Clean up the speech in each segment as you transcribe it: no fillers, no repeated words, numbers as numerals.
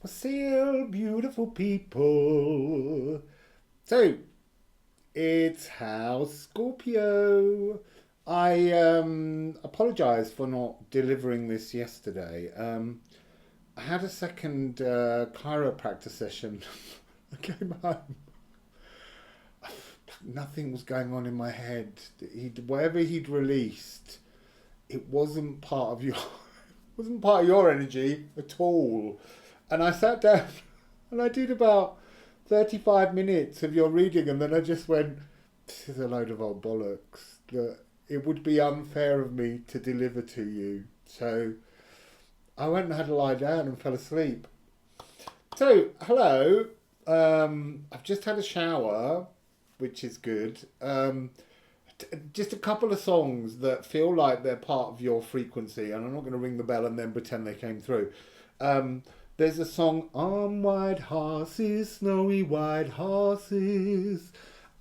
Wassail Beautiful People. So, it's House Scorpio. I apologise for not delivering this yesterday. I had a second chiropractor session. I came home. Nothing was going on in my head. Whatever he'd released, it wasn't part of your wasn't part of your energy at all. And I sat down and I did about 35 minutes of your reading, and then I just went, this is a load of old bollocks that it would be unfair of me to deliver to you. So I went and had a lie down and fell asleep. So, hello. I've just had a shower, which is good. Just a couple of songs that feel like they're part of your frequency, and I'm not going to ring the bell and then pretend they came through. There's a song, On White Horses, Snowy White Horses,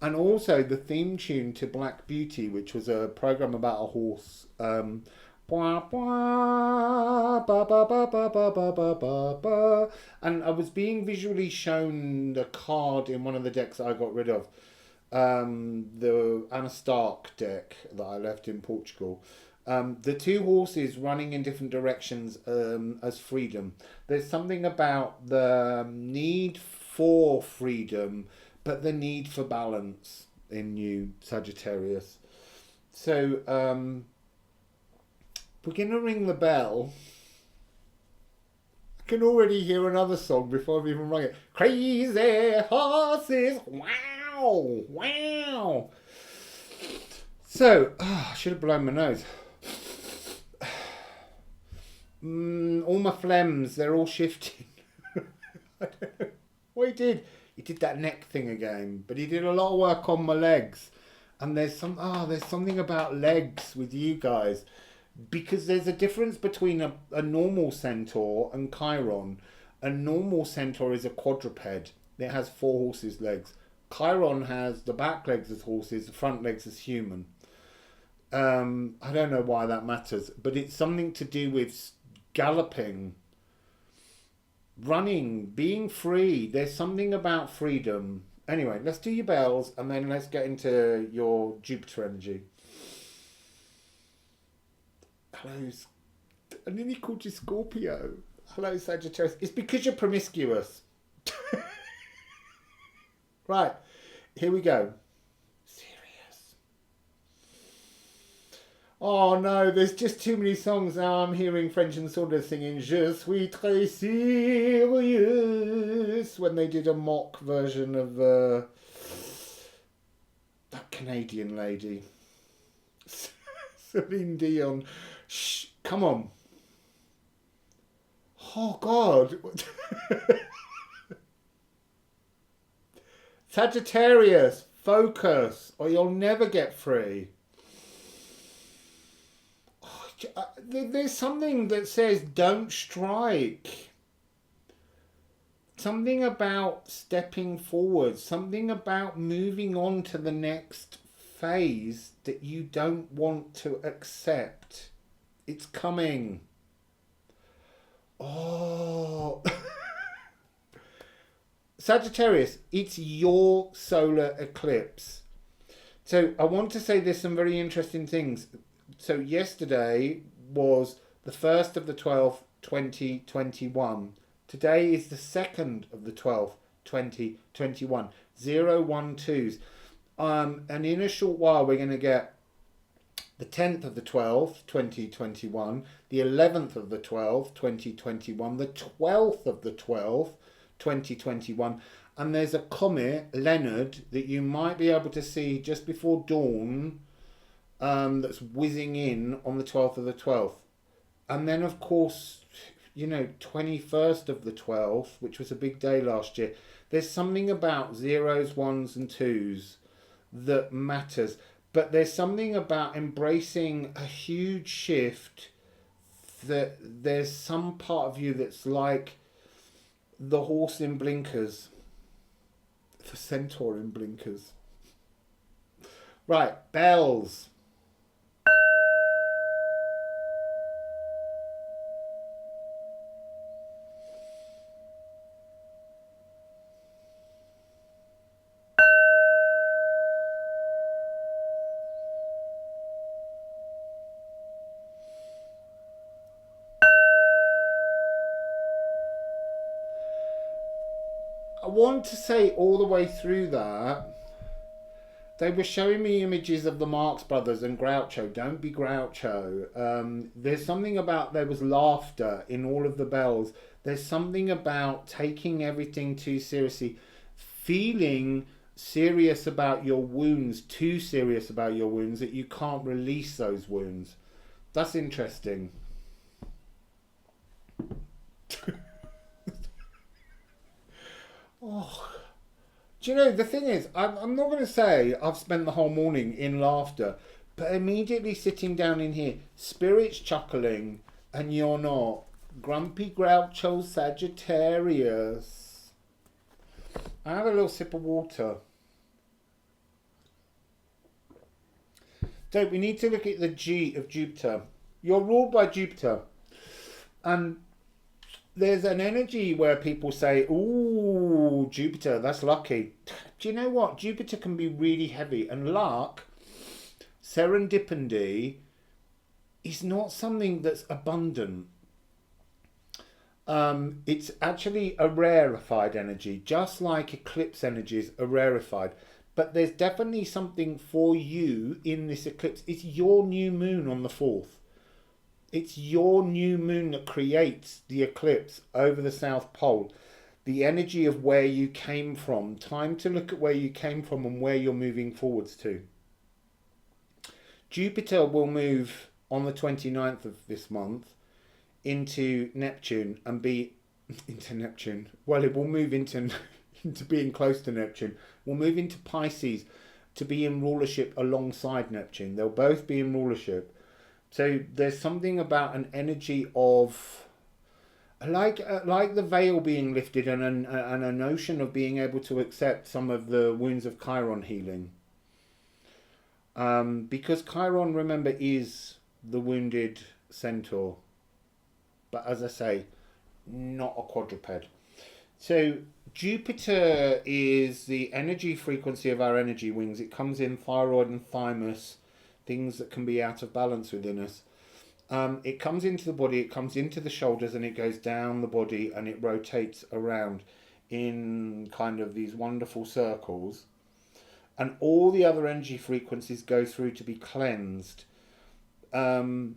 and also the theme tune to Black Beauty, which was a program about a horse. Blah, blah, ba, ba, ba, ba, ba, ba, ba, ba, ba. And I was being visually shown the card in one of the decks that I got rid of. The Anna Stark deck that I left in Portugal. The two horses running in different directions as freedom. There's something about the need for freedom, but the need for balance in you, Sagittarius. So, we're going to ring the bell. I can already hear another song before I've even rung it. Crazy horses, wow, wow. So, I should have blown my nose. All my phlegms, they're all shifting. I don't know what he did that neck thing again, but he did a lot of work on my legs. And there's something about legs with you guys, because there's a difference between a normal centaur and Chiron. A normal centaur is a quadruped. It has four horses' legs. Chiron has the back legs as horses, the front legs as human. I don't know why that matters, but it's something to do with galloping, running, being free. There's something about freedom. Anyway, let's do your bells and then let's get into your Jupiter energy. Hello, I nearly called you Scorpio. Hello, Sagittarius. It's because you're promiscuous. Right, here we go. Serious. Oh no, there's just too many songs now. I'm hearing French and Saunders singing Je suis très sérieux when they did a mock version of that Canadian lady. Celine Dion. Shh, come on. Oh God. Sagittarius, focus or you'll never get free. There's something that says don't strike. Something about stepping forward. Something about moving on to the next phase that you don't want to accept. It's coming. Oh. Sagittarius, it's your solar eclipse. So I want to say there's some very interesting things. So yesterday was the 1st of the 12th, 2021. Today is the 2nd of the 12th, 2021. 012s. And in a short while we're going to get the 10th of the 12th, 2021, the 11th of the 12th, 2021, the 12th of the 12th, 2021, and there's a comet, Leonard, that you might be able to see just before dawn, that's whizzing in on the 12th of the 12th. And then, of course, 21st of the 12th, which was a big day last year. There's something about zeros, ones, and twos that matters. But there's something about embracing a huge shift that there's some part of you that's like the horse in blinkers, the centaur in blinkers. Right, bells. I want to say all the way through that, they were showing me images of the Marx Brothers and Groucho. Don't be Groucho. There's something about, there was laughter in all of the bells. There's something about taking everything too seriously, feeling serious about your wounds, too serious about your wounds, that you can't release those wounds. That's interesting. Oh. Do you know, the thing is, I'm not going to say I've spent the whole morning in laughter, but immediately sitting down in here, spirits chuckling, and you're not. Grumpy Groucho Sagittarius. I have a little sip of water. So we need to look at the G of Jupiter. You're ruled by Jupiter. And there's an energy where people say, ooh, Jupiter, that's lucky. Do you know what? Jupiter can be really heavy, and luck, serendipity, is not something that's abundant. It's actually a rarefied energy, just like eclipse energies are rarefied. But there's definitely something for you in this eclipse. It's your new moon on the 4th. It's your new moon that creates the eclipse over the South Pole. The energy of where you came from. Time to look at where you came from and where you're moving forwards to. Jupiter will move on the 29th of this month into Neptune and be... into Neptune. Well, it will move into being close to Neptune. We'll move into Pisces to be in rulership alongside Neptune. They'll both be in rulership. So there's something about an energy of, like the veil being lifted, and a notion of being able to accept some of the wounds of Chiron healing. Because Chiron, remember, is the wounded centaur. But as I say, not a quadruped. So Jupiter is the energy frequency of our energy wings. It comes in thyroid and thymus, things that can be out of balance within us. It comes into the body, it comes into the shoulders, and it goes down the body, and it rotates around in kind of these wonderful circles. And all the other energy frequencies go through to be cleansed. I'm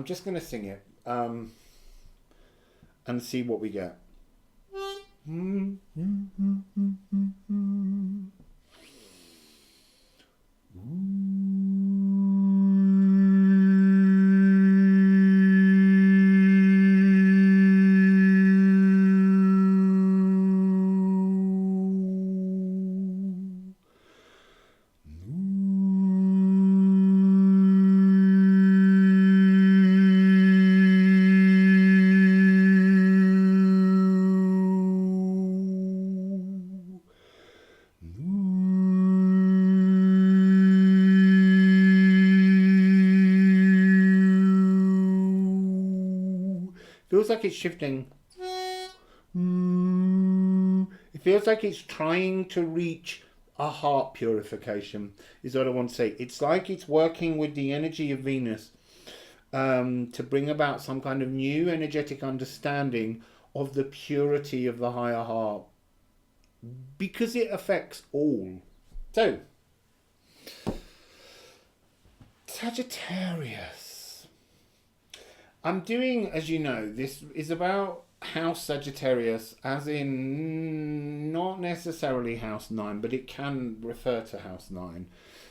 just going to sing it and see what we get. Feels like it's shifting. It feels like it's trying to reach a heart purification, is what I want to say. It's like it's working with the energy of Venus to bring about some kind of new energetic understanding of the purity of the higher heart, because it affects all. So, Sagittarius. I'm doing, as you know, this is about House Sagittarius, as in not necessarily House 9, but it can refer to House 9.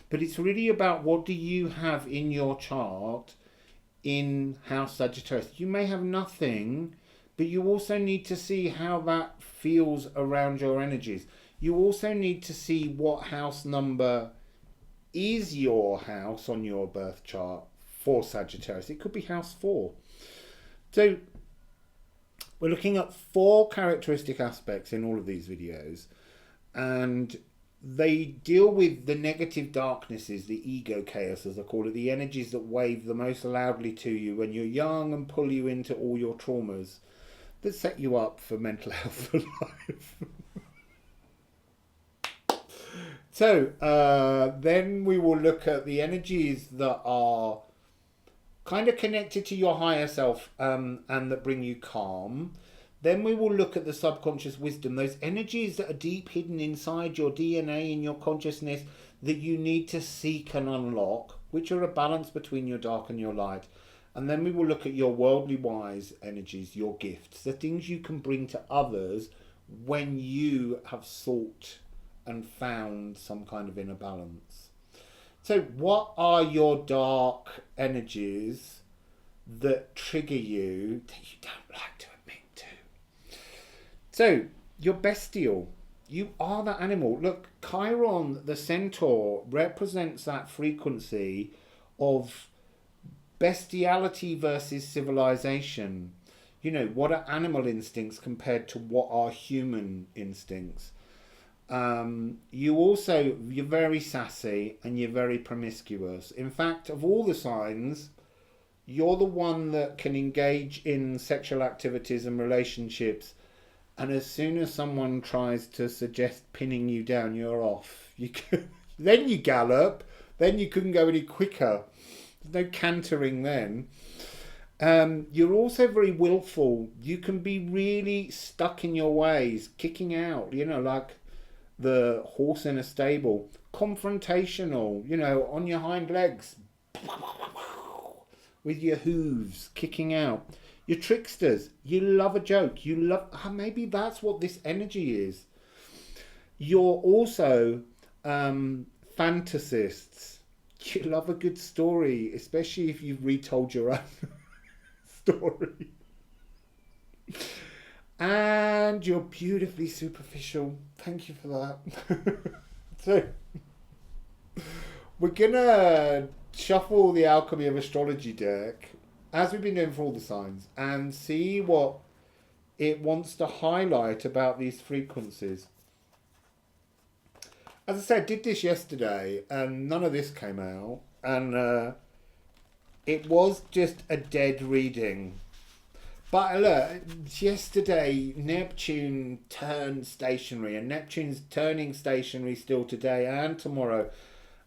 But it's really about what do you have in your chart in House Sagittarius. You may have nothing, but you also need to see how that feels around your energies. You also need to see what house number is your house on your birth chart for Sagittarius. It could be house 4. So we're looking at 4 characteristic aspects in all of these videos, and they deal with the negative darknesses, the ego chaos as I call it, the energies that wave the most loudly to you when you're young and pull you into all your traumas that set you up for mental health for life. So then we will look at the energies that are kind of connected to your higher self and that bring you calm. Then we will look at the subconscious wisdom, those energies that are deep hidden inside your DNA, in your consciousness, that you need to seek and unlock, which are a balance between your dark and your light. And then we will look at your worldly wise energies, your gifts, the things you can bring to others when you have sought and found some kind of inner balance. So what are your dark energies that trigger you that you don't like to admit to? So you're bestial. You are that animal. Look, Chiron, the centaur, represents that frequency of bestiality versus civilization. You know, what are animal instincts compared to what are human instincts? You're very sassy and you're very promiscuous. In fact, of all the signs, you're the one that can engage in sexual activities and relationships, and as soon as someone tries to suggest pinning you down, you're off. Then you gallop, then you couldn't go any quicker. There's no cantering then. You're also very willful. You can be really stuck in your ways, kicking out, like the horse in a stable. Confrontational, on your hind legs, with your hooves, kicking out. You're tricksters. You love a joke. Maybe that's what this energy is. You're also fantasists. You love a good story, especially if you've retold your own story. And you're beautifully superficial. Thank you for that. So, we're gonna shuffle the Alchemy of Astrology deck, as we've been doing for all the signs, and see what it wants to highlight about these frequencies. As I said, I did this yesterday, and none of this came out, and it was just a dead reading. But look, yesterday Neptune turned stationary, and Neptune's turning stationary still today and tomorrow.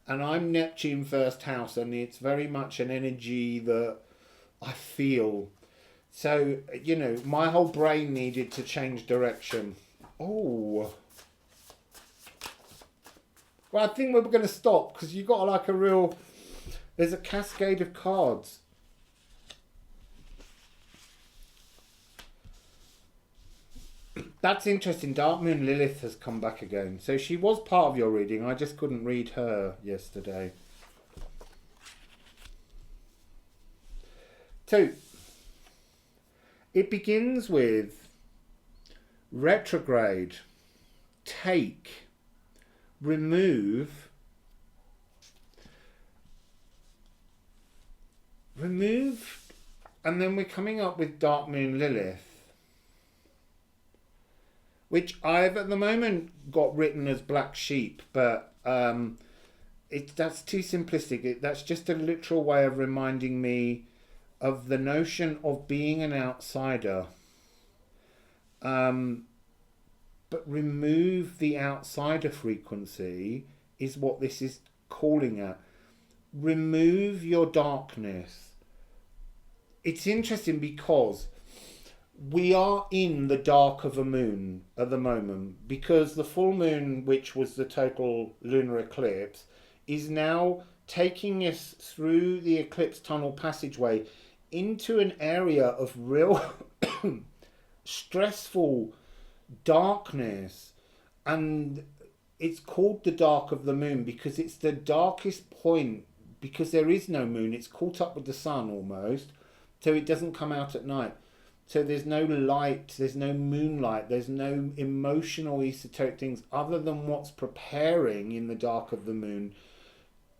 And I'm Neptune first house, and it's very much an energy that I feel. So, my whole brain needed to change direction. Oh. Well, I think we're going to stop because you've got there's a cascade of cards. That's interesting. Dark Moon Lilith has come back again. So she was part of your reading. I just couldn't read her yesterday. So it begins with retrograde, take, remove, and then we're coming up with Dark Moon Lilith, which I've at the moment got written as black sheep, but that's too simplistic. That's just a literal way of reminding me of the notion of being an outsider. But remove the outsider frequency is what this is calling at. Remove your darkness. It's interesting because we are in the dark of a moon at the moment, because the full moon, which was the total lunar eclipse, is now taking us through the eclipse tunnel passageway into an area of real stressful darkness. And it's called the dark of the moon because it's the darkest point, because there is no moon. It's caught up with the sun almost, so it doesn't come out at night. So there's no light, there's no moonlight, there's no emotional esoteric things other than what's preparing in the dark of the moon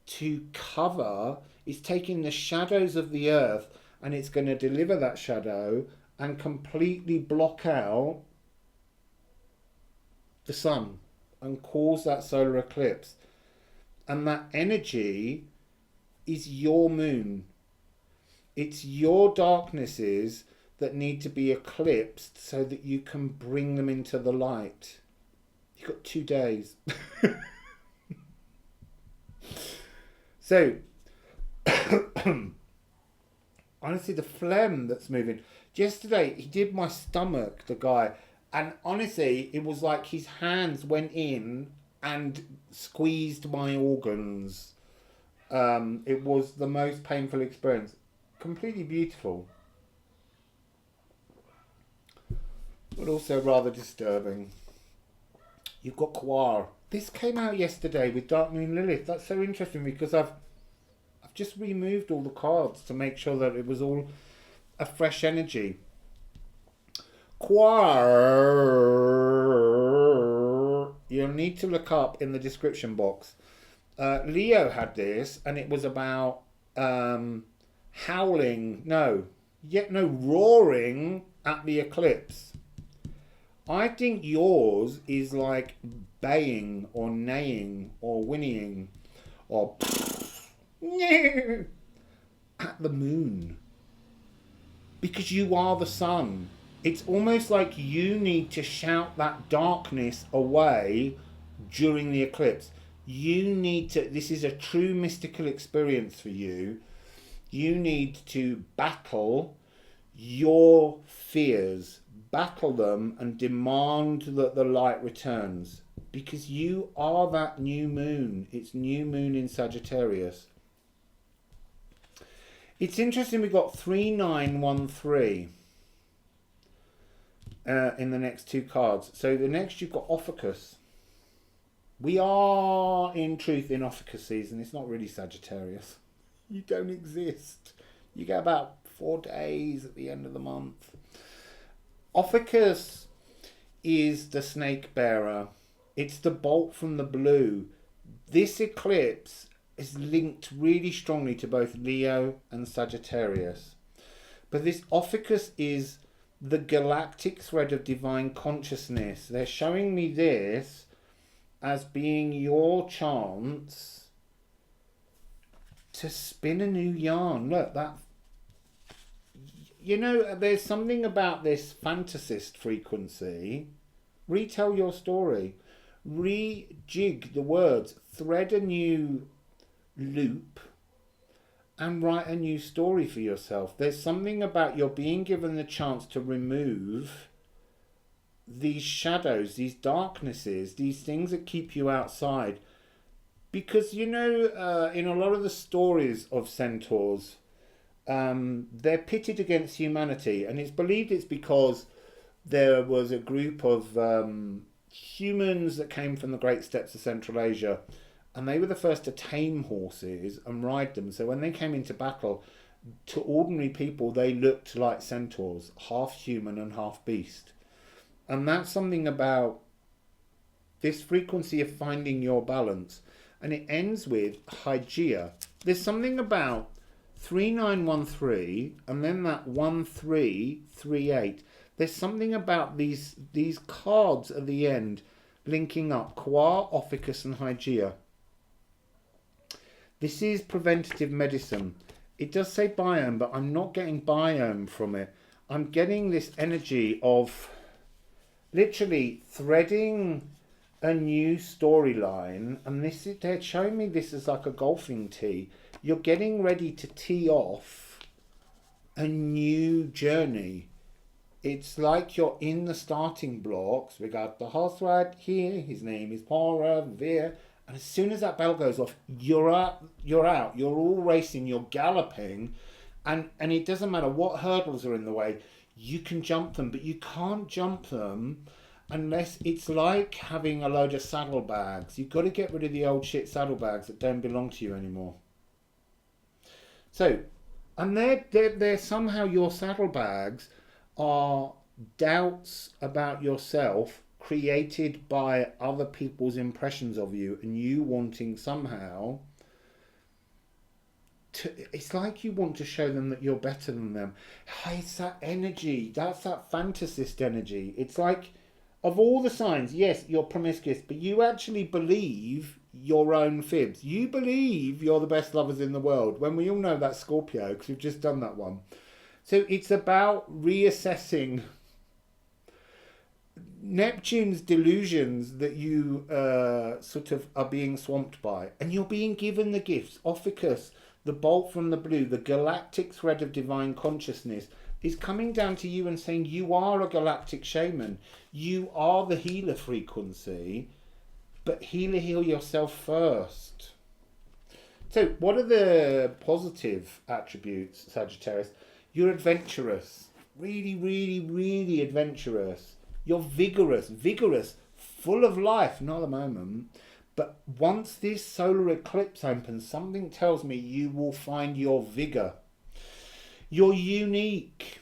to cover. It's taking the shadows of the earth and it's going to deliver that shadow and completely block out the sun and cause that solar eclipse. And that energy is your moon. It's your darknesses that need to be eclipsed so that you can bring them into the light. You've got 2 days. So, Honestly, the phlegm that's moving. Yesterday, he did my stomach, the guy, and honestly, it was like his hands went in and squeezed my organs. It was the most painful experience. Completely beautiful, but also rather disturbing. You've got Quar. This came out yesterday with Dark Moon Lilith. That's so interesting because I've just removed all the cards to make sure that it was all a fresh energy. Quar. You'll need to look up in the description box. Leo had this, and it was about howling. Roaring at the eclipse. I think yours is like baying or neighing or whinnying or at the moon. Because you are the sun. It's almost like you need to shout that darkness away during the eclipse. You need to, this is a true mystical experience for you. You need to battle your fears, battle them, and demand that the light returns. Because you are that new moon. It's new moon in Sagittarius. It's interesting, we've got 3913 in the next two cards. So the next you've got Ophiuchus. We are in truth in Ophiuchus season. It's not really Sagittarius. You don't exist. You get about 4 days at the end of the month. Ophiuchus is the snake bearer. It's the bolt from the blue. This eclipse is linked really strongly to both Leo and Sagittarius. But this Ophiuchus is the galactic thread of divine consciousness. They're showing me this as being your chance to spin a new yarn. Look, that, you know, there's something about this fantasist frequency. Retell your story. Rejig the words. Thread a new loop and write a new story for yourself. There's something about you're being given the chance to remove these shadows, these darknesses, these things that keep you outside. Because, you know, in a lot of the stories of centaurs, they're pitted against humanity, and it's believed it's because there was a group of humans that came from the great steppes of Central Asia, and they were the first to tame horses and ride them. So when they came into battle, to ordinary people, they looked like centaurs, half human and half beast. And that's something about this frequency of finding your balance. And it ends with Hygeia. There's something about 3913 and then that 1338. There's something about these cards at the end linking up Quar, Ophiuchus and Hygeia. This is preventative medicine. It does say biome, but I'm not getting biome from it. I'm getting this energy of literally threading a new storyline, and this is, they're showing me this as like a golfing tee. You're getting ready to tee off a new journey. It's like you're in the starting blocks. We got the horse right here. His name is Paul Revere. And as soon as that bell goes off, you're out. You're all racing. You're galloping, and it doesn't matter what hurdles are in the way. You can jump them, but you can't jump them unless it's like having a load of saddlebags. You've got to get rid of the old shit saddlebags that don't belong to you anymore. So, and they're somehow your saddlebags are doubts about yourself created by other people's impressions of you, and you wanting somehow to, it's like you want to show them that you're better than them. It's that energy, that's that fantasist energy. It's like, of all the signs, yes, you're promiscuous, but you actually believe your own fibs. You believe you're the best lovers in the world, when we all know that's Scorpio, because we've just done that one. So it's about reassessing Neptune's delusions that you sort of are being swamped by, and you're being given the gifts. Ophiuchus, the bolt from the blue, the galactic thread of divine consciousness, is coming down to you and saying you are a galactic shaman. You are the healer frequency, but heal yourself first. So what are the positive attributes, Sagittarius? You're adventurous. Really, really, really adventurous. You're vigorous, full of life. Not at the moment. But once this solar eclipse opens, something tells me you will find your vigor. You're unique.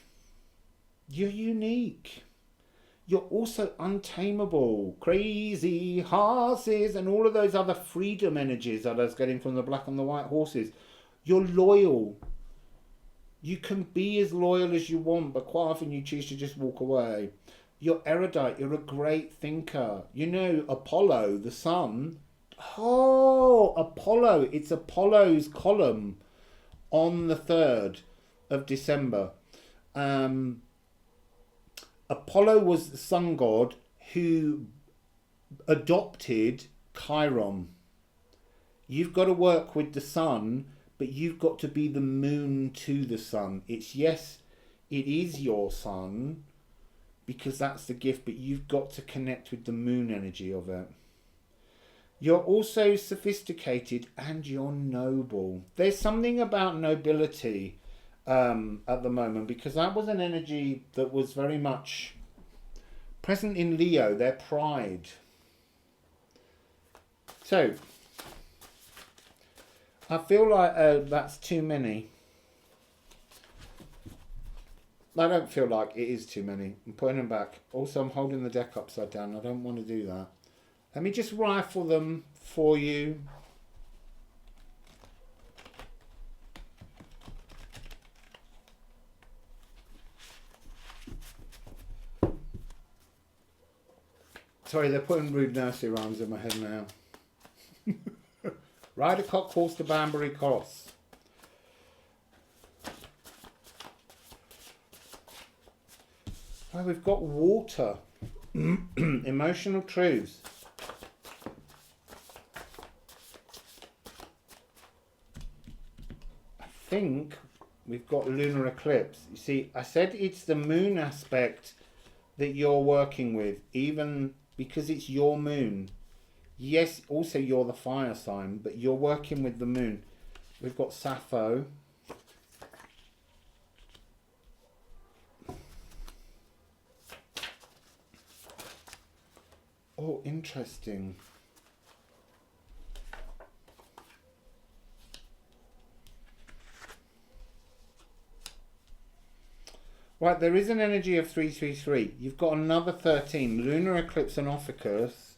You're unique. You're also untamable. Crazy horses and all of those other freedom energies that I was getting from the black and the white horses. You're loyal. You can be as loyal as you want, but quite often you choose to just walk away. You're erudite. You're a great thinker. You know, Apollo, the sun. Oh, Apollo. It's Apollo's column on the 3rd of December. Apollo was the sun god who adopted Chiron. You've got to work with the sun, but you've got to be the moon to the sun. It's, yes, it is your sun, because that's the gift, but you've got to connect with the moon energy of it. You're also sophisticated and you're noble. There's something about nobility at the moment, because that was an energy that was very much present in Leo, their pride. So I feel like that's too many. I don't feel like it is too many. I'm putting them back. Also, I'm holding the deck upside down. I don't want to do that. Let me just rifle them for you. Sorry, they're putting rude nursery rhymes in my head now. Ride a cock horse to Banbury Cross. Oh, we've got water. Emotional truths. I think we've got lunar eclipse. You see, I said it's the moon aspect that you're working with, even because it's your moon. Yes, also you're the fire sign, but you're working with the moon. We've got Sappho. Oh, interesting. Right, there is an energy of 333. You've got another 13. Lunar eclipse and Ophiuchus.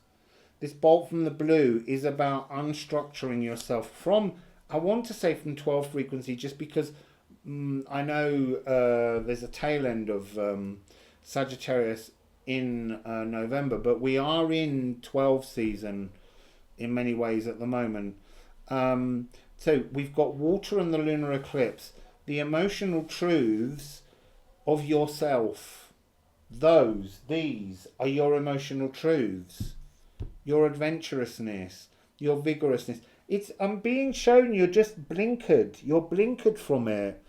This bolt from the blue is about unstructuring yourself from, I want to say from 12 frequency, just because I know there's a tail end of Sagittarius in November, but we are in 12 season in many ways at the moment. So we've got water and the lunar eclipse. The emotional truths of yourself. These are your emotional truths. Your adventurousness, your vigorousness. I'm being shown you're just blinkered. You're blinkered from it.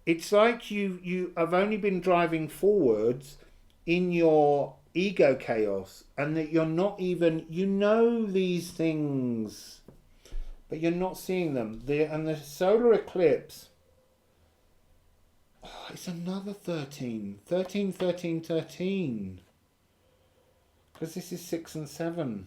It's like you have only been driving forwards in your ego chaos, and that you're not even, you know these things, but you're not seeing them. And the solar eclipse, it's another 13. 13, 13, 13. Because this is 6 and 7.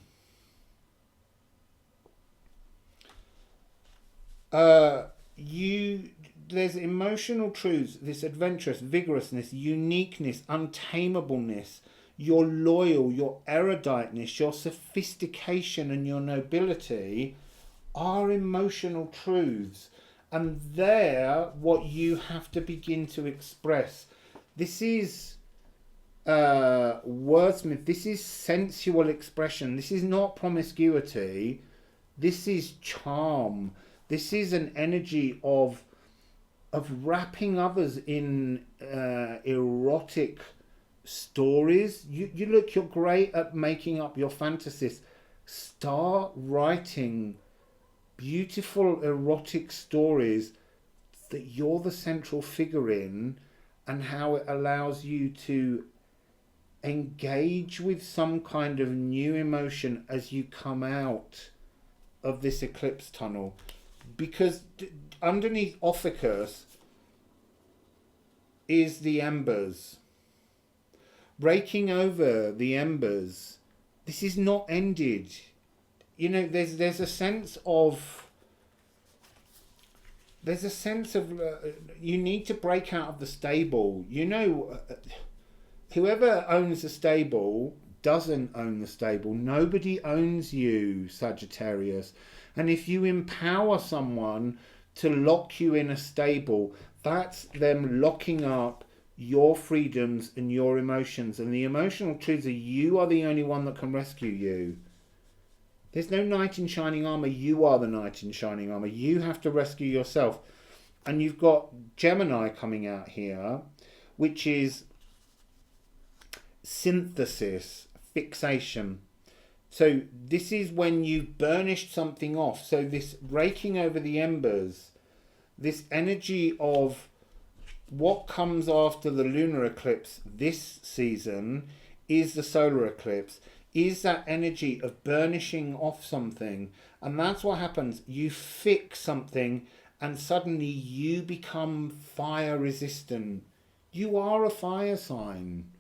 There's emotional truths, this adventurous, vigorousness, uniqueness, untamableness, your loyal, your eruditeness, your sophistication and your nobility are emotional truths. And they're what you have to begin to express. This is wordsmith. This is sensual expression. This is not promiscuity. This is charm. This is an energy of wrapping others in erotic stories. You look, you're great at making up your fantasies. Start writing beautiful erotic stories that you're the central figure in, and how it allows you to engage with some kind of new emotion as you come out of this eclipse tunnel. Because underneath Ophicus is the embers. Raking over the embers. This is not ended. You know, there's a sense of you need to break out of the stable. You know, whoever owns the stable doesn't own the stable. Nobody owns you, Sagittarius. And if you empower someone to lock you in a stable, that's them locking up your freedoms and your emotions. And the emotional truths are you are the only one that can rescue you. There's no knight in shining armour. You are the knight in shining armour. You have to rescue yourself. And you've got Gemini coming out here, which is synthesis, fixation. So this is when you've burnished something off. So this raking over the embers, this energy of what comes after the lunar eclipse this season is the solar eclipse, is that energy of burnishing off something. And that's what happens. You fix something and suddenly you become fire resistant. You are a fire sign.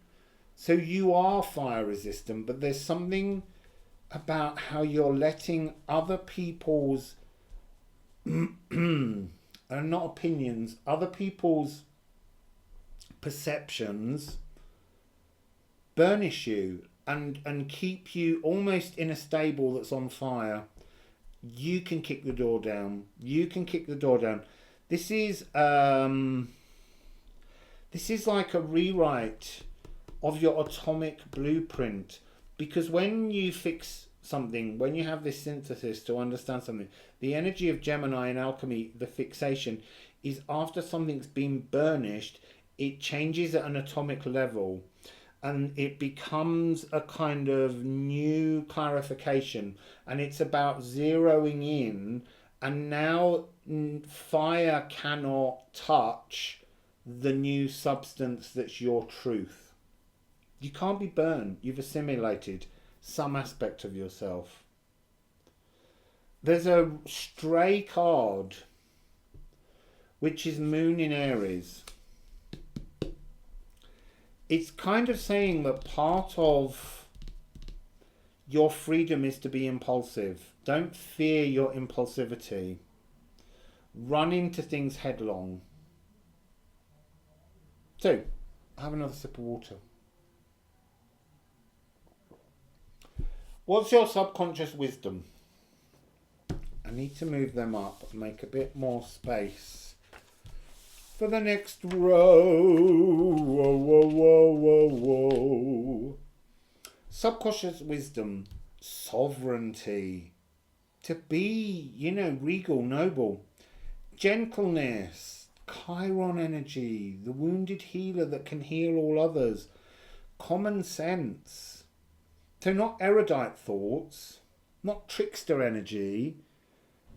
So you are fire resistant, but there's something about how you're letting other people's not opinions, other people's perceptions burnish you and keep you almost in a stable that's on fire. You can kick the door down. You can kick the door down. This is like a rewrite of your atomic blueprint, because when you fix something, when you have this synthesis to understand something, the energy of Gemini in alchemy, the fixation, is after something's been burnished, it changes at an atomic level and it becomes a kind of new clarification, and it's about zeroing in. And now fire cannot touch the new substance that's your truth. You can't be burned. You've assimilated some aspect of yourself. There's a stray card, which is Moon in Aries. It's kind of saying that part of your freedom is to be impulsive. Don't fear your impulsivity. Run into things headlong. So, have another sip of water. What's your subconscious wisdom? I need to move them up and make a bit more space for the next row. Whoa, whoa, whoa, whoa, whoa. Subconscious wisdom, sovereignty, to be, regal, noble, gentleness, Chiron energy, the wounded healer that can heal all others, common sense. So not erudite thoughts, not trickster energy,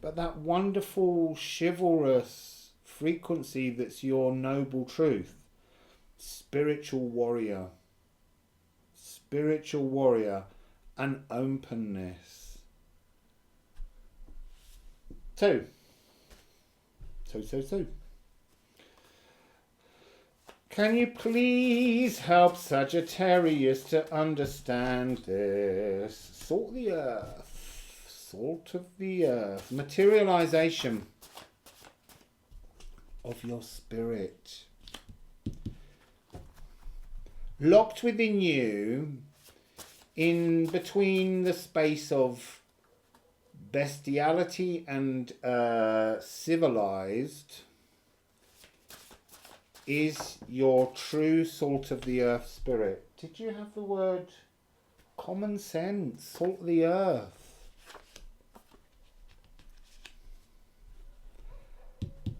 but that wonderful chivalrous frequency that's your noble truth. Spiritual warrior and openness. So. Can you please help Sagittarius to understand this? Salt the earth. Salt of the earth. Materialization of your spirit. Locked within you, in between the space of bestiality and civilized, is your true salt of the earth spirit. Did you have the word common sense? Salt of the earth.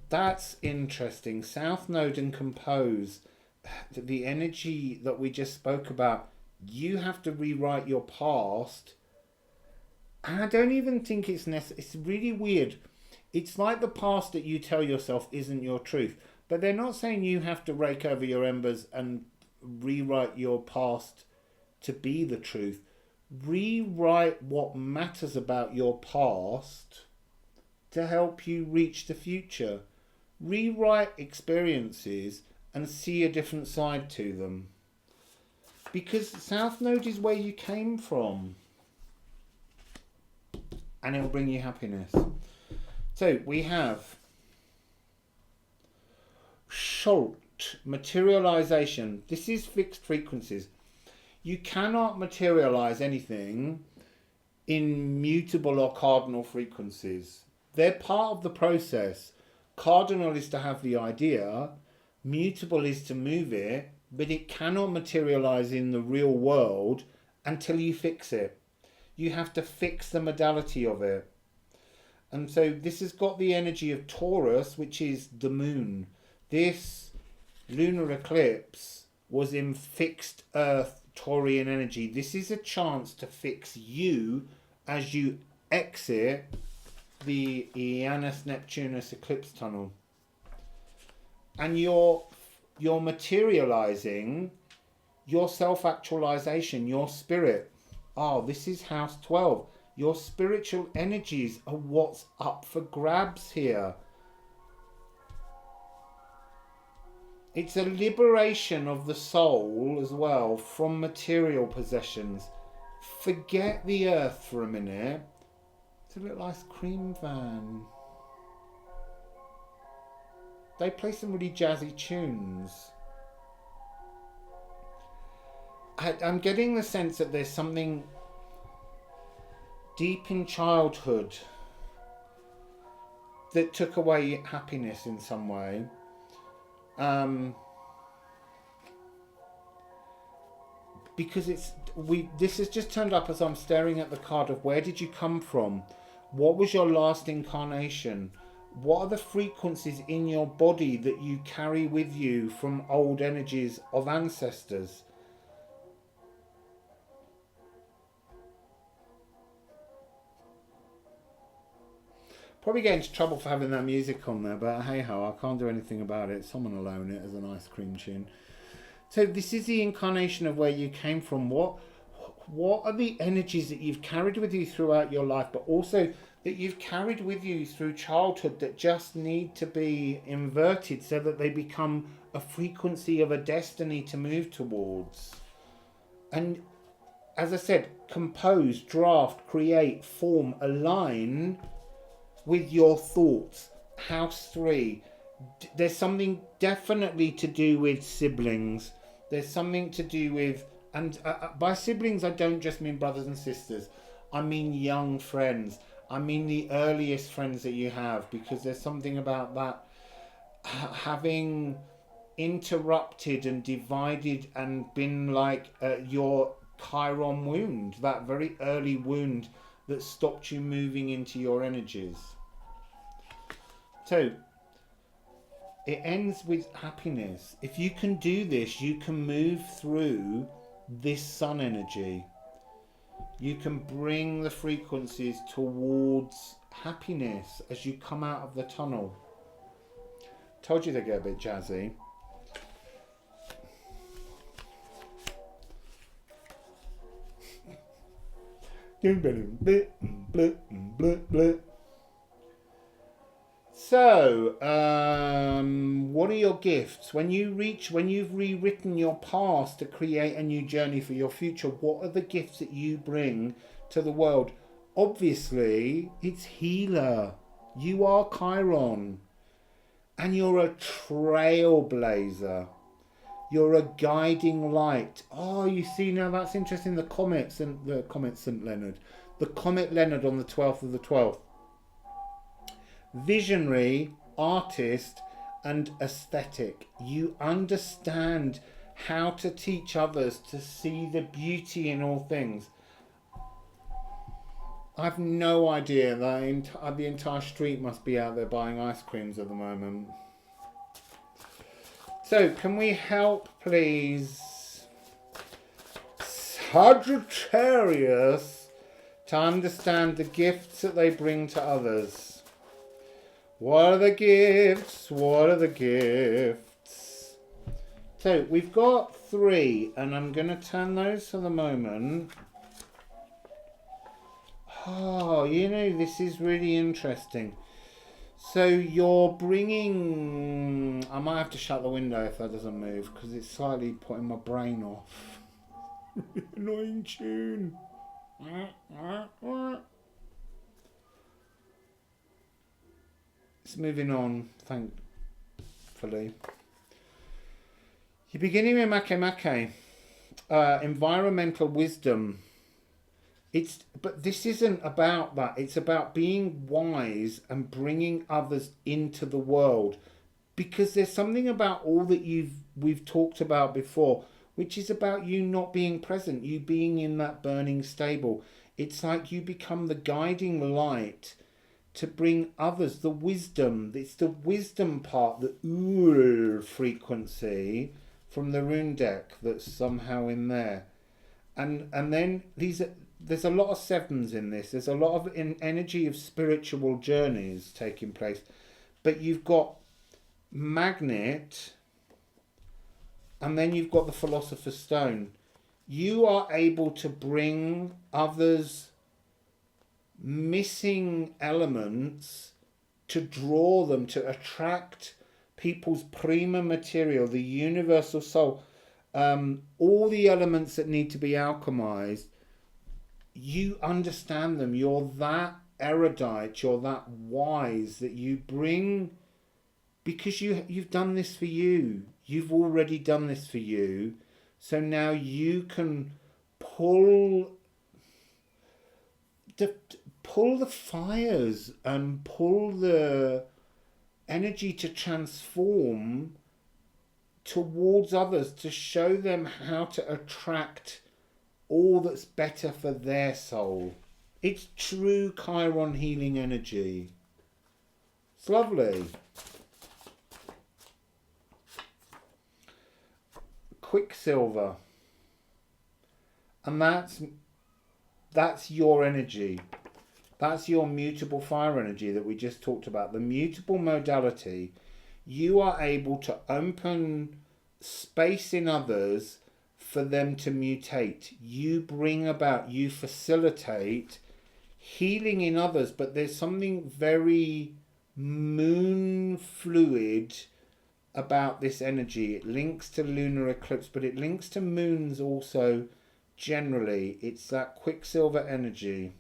That's interesting. South Node and compose. The energy that we just spoke about. You have to rewrite your past And I don't even think it's necessary. It's really weird. It's like the past that you tell yourself isn't your truth. But they're not saying you have to rake over your embers and rewrite your past to be the truth. Rewrite what matters about your past to help you reach the future. Rewrite experiences and see a different side to them. Because South Node is where you came from. And it will bring you happiness. So we have Schult, materialization. This is fixed frequencies. You cannot materialize anything in mutable or cardinal frequencies. They're part of the process. Cardinal is to have the idea, mutable is to move it, but it cannot materialize in the real world until you fix it. You have to fix the modality of it. And so this has got the energy of Taurus, which is the moon. This lunar eclipse was in fixed Earth Taurian energy. This is a chance to fix you as you exit the Janus-Neptunus eclipse tunnel. And you're materializing your self-actualization, your spirit. Oh, this is house 12. Your spiritual energies are what's up for grabs here. It's a liberation of the soul as well from material possessions. Forget the earth for a minute. It's a little ice cream van. They play some really jazzy tunes. I'm getting the sense that there's something deep in childhood that took away happiness in some way. Because this has just turned up as I'm staring at the card of where did you come from? What was your last incarnation? What are the frequencies in your body that you carry with you from old energies of ancestors? Probably get into trouble for having that music on there, but hey ho, I can't do anything about it. Someone will own it as an ice cream tune. So this is the incarnation of where you came from. What are the energies that you've carried with you throughout your life, but also that you've carried with you through childhood that just need to be inverted so that they become a frequency of a destiny to move towards? And as I said, compose, draft, create, form, align with your thoughts. House 3. There's something definitely to do with siblings. There's something to do with, and by siblings I don't just mean brothers and sisters. I mean young friends. I mean the earliest friends that you have, because there's something about that having interrupted and divided and been like your Chiron wound, that very early wound that stopped you moving into your energies. So it ends with happiness. If you can do this, you can move through this sun energy. You can bring the frequencies towards happiness as you come out of the tunnel. Told you they get a bit jazzy. So, what are your gifts? When you've rewritten your past to create a new journey for your future, what are the gifts that you bring to the world? Obviously, it's healer. You are Chiron. And you're a trailblazer. You're a guiding light. Oh, you see, now that's interesting. The comet St. Leonard. The comet Leonard on the 12th of the 12th. Visionary, artist, and aesthetic. You understand how to teach others to see the beauty in all things. I've no idea. The entire street must be out there buying ice creams at the moment. So, can we help, please? Sagittarius to understand the gifts that they bring to others. What are the gifts? What are the gifts? So we've got 3, and I'm going to turn those for the moment. Oh, you know, this is really interesting. So you're bringing... I might have to shut the window if that doesn't move, because it's slightly putting my brain off. Annoying tune. It's moving on, thankfully. You're beginning with Make, environmental wisdom. But this isn't about that. It's about being wise and bringing others into the world, because there's something about all that we've talked about before, which is about you not being present, you being in that burning stable. It's like you become the guiding light to bring others the wisdom. It's the wisdom part, the frequency from the rune deck that's somehow in there. And then there's a lot of 7s in this. There's a lot of energy of spiritual journeys taking place. But you've got magnet, and then you've got the Philosopher's Stone. You are able to bring others' missing elements, to draw them, to attract people's prima material, the universal soul, all the elements that need to be alchemized. You understand them. You're that erudite, you're that wise, that you bring, because you've done this for you. You've already done this for you. So now you can pull the fires and pull the energy to transform towards others, to show them how to attract all that's better for their soul. It's true Chiron healing energy. It's lovely. Quicksilver. And that's your energy. That's your mutable fire energy that we just talked about. The mutable modality. You are able to open space in others for them to mutate. You bring about, you facilitate healing in others, but there's something very moon fluid about this energy. It links to lunar eclipse, but it links to moons also generally. It's that Quicksilver energy.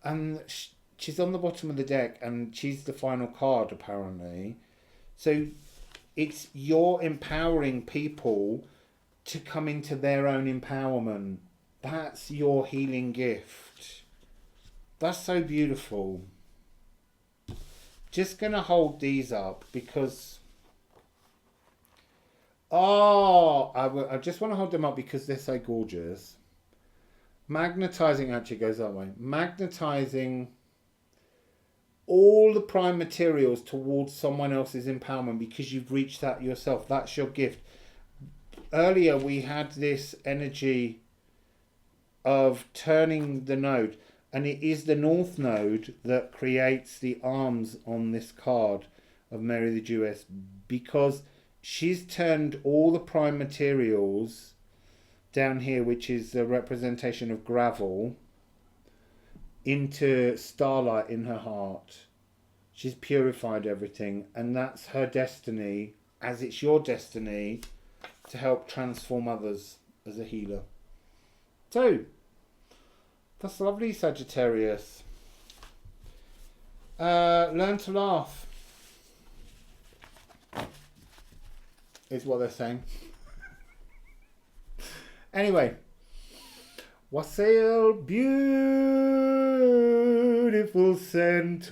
And she's on the bottom of the deck, and she's the final card apparently. So it's you're empowering people to come into their own empowerment. That's your healing gift. That's so beautiful. Just going to hold these up because... I just want to hold them up because they're so gorgeous. Magnetizing actually goes that way. Magnetizing all the prime materials towards someone else's empowerment because you've reached that yourself. That's your gift. Earlier we had this energy of turning the node, and it is the North Node that creates the arms on this card of Mary the Jewess, because she's turned all the prime materials down here, which is a representation of gravel, into starlight in her heart. She's purified everything, and that's her destiny, as it's your destiny, to help transform others as a healer. So, that's lovely, Sagittarius. Learn to laugh, is what they're saying. Anyway, Wassail Beautiful Centaurs.